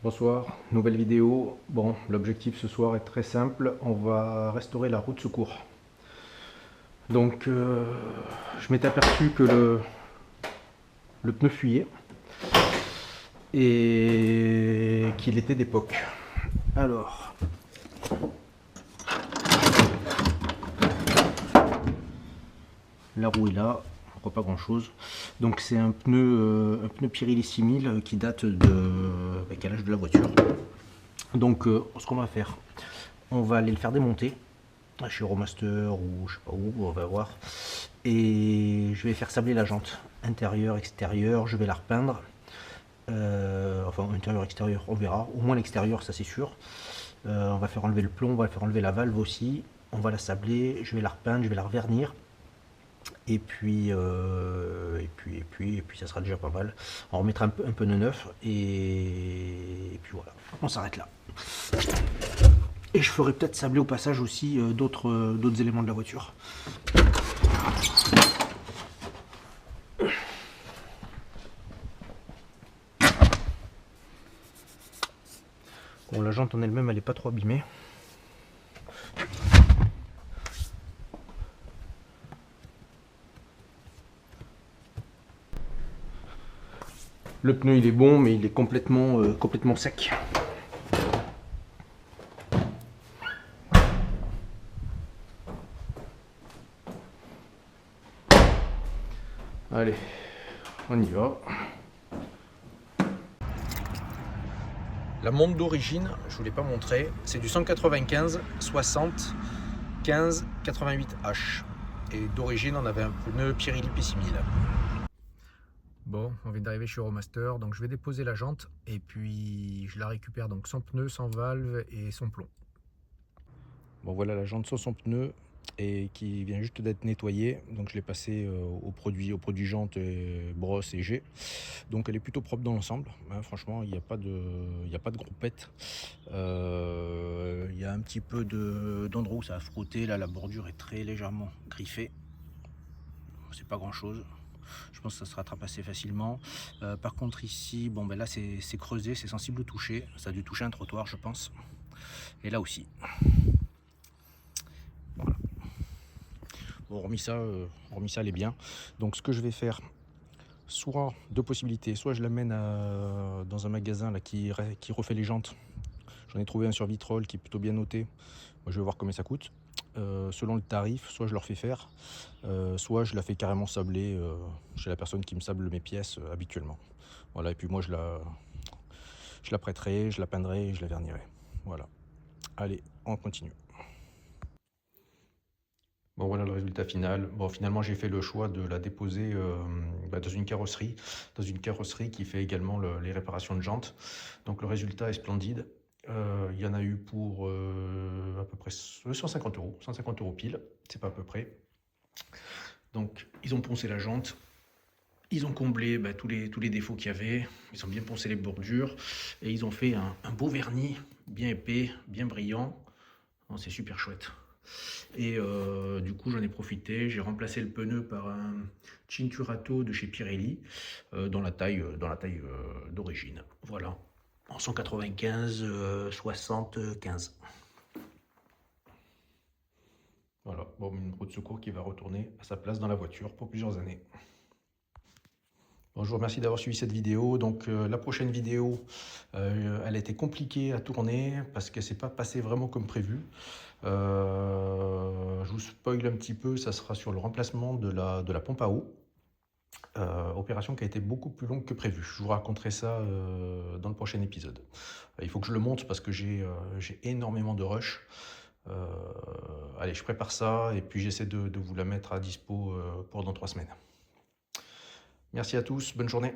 Bonsoir, nouvelle vidéo. Bon, l'objectif ce soir est très simple, on va restaurer la roue de secours. Donc, je m'étais aperçu que le pneu fuyait et qu'il était d'époque. Alors, la roue est là, on voit pas grand chose. Donc c'est un pneu Pirelli 6000 qui date avec l'âge de la voiture. Donc ce qu'on va faire, on va aller le faire démonter chez Euromaster ou je sais pas où, on va voir. Et je vais faire sabler la jante, intérieur, extérieur, je vais la repeindre. Enfin intérieur, extérieur, on verra. Au moins l'extérieur, ça c'est sûr. On va faire enlever le plomb, on va faire enlever la valve aussi. On va la sabler, je vais la repeindre, je vais la revernir. Et puis ça sera déjà pas mal. On remettra un pneu neuf et puis voilà, on s'arrête là. Et je ferai peut-être sabler au passage aussi d'autres éléments de la voiture. Bon, la jante en elle-même, elle n'est pas trop abîmée. Le pneu il est bon, mais il est complètement sec. Allez, on y va. La montre d'origine, je ne vous l'ai pas montré, c'est du 195 60 15 88H. Et d'origine, on avait un pneu Pirelli P6000. Bon, on vient d'arriver chez Euromaster, donc je vais déposer la jante et puis je la récupère, donc sans pneu, sans valve et sans plomb. Bon, voilà la jante sans son pneu et qui vient juste d'être nettoyée, donc je l'ai passé au produit jante, brosse et jet. Donc elle est plutôt propre dans l'ensemble, hein, franchement il n'y a pas de groupettes. Il y a un petit peu d'endroit où ça a frotté, là la bordure est très légèrement griffée, c'est pas grand chose. Je pense que ça se rattrape assez facilement. Par contre ici, bon ben là c'est creusé, c'est sensible au toucher, ça a dû toucher un trottoir je pense. Et là aussi. Voilà. Bon, hormis ça elle est bien. Donc ce que je vais faire, soit deux possibilités, soit je l'amène dans un magasin là, qui refait les jantes. J'en ai trouvé un sur Vitrolles qui est plutôt bien noté. Moi, je vais voir combien ça coûte. Selon le tarif, soit je leur fais faire, soit je la fais carrément sabler chez la personne qui me sable mes pièces habituellement. Voilà, et puis moi je la prêterai, je la peindrai et je la vernirai. Voilà. Allez, on continue. Bon, voilà le résultat final. Bon, finalement j'ai fait le choix de la déposer dans une carrosserie qui fait également les réparations de jantes. Donc le résultat est splendide. Il y en a eu pour à peu près 150 euros, 150 euros pile, c'est pas à peu près. Donc ils ont poncé la jante, ils ont comblé tous les défauts qu'il y avait, ils ont bien poncé les bordures et ils ont fait un beau vernis bien épais, bien brillant. Oh, c'est super chouette. Et du coup j'en ai profité, j'ai remplacé le pneu par un Cinturato de chez Pirelli dans la taille d'origine. Voilà, en 195 75. Voilà, bon, une roue de secours qui va retourner à sa place dans la voiture pour plusieurs années. Bon, je vous remercie d'avoir suivi cette vidéo. Donc la prochaine vidéo, elle a été compliquée à tourner parce qu'elle ne s'est pas passée vraiment comme prévu. Je vous spoil un petit peu, ça sera sur le remplacement de la pompe à eau. Opération qui a été beaucoup plus longue que prévu. Je vous raconterai ça dans le prochain épisode. Il faut que je le monte parce que j'ai énormément de rush. Allez, je prépare ça et puis j'essaie de vous la mettre à dispo pour dans 3 semaines. Merci à tous, bonne journée.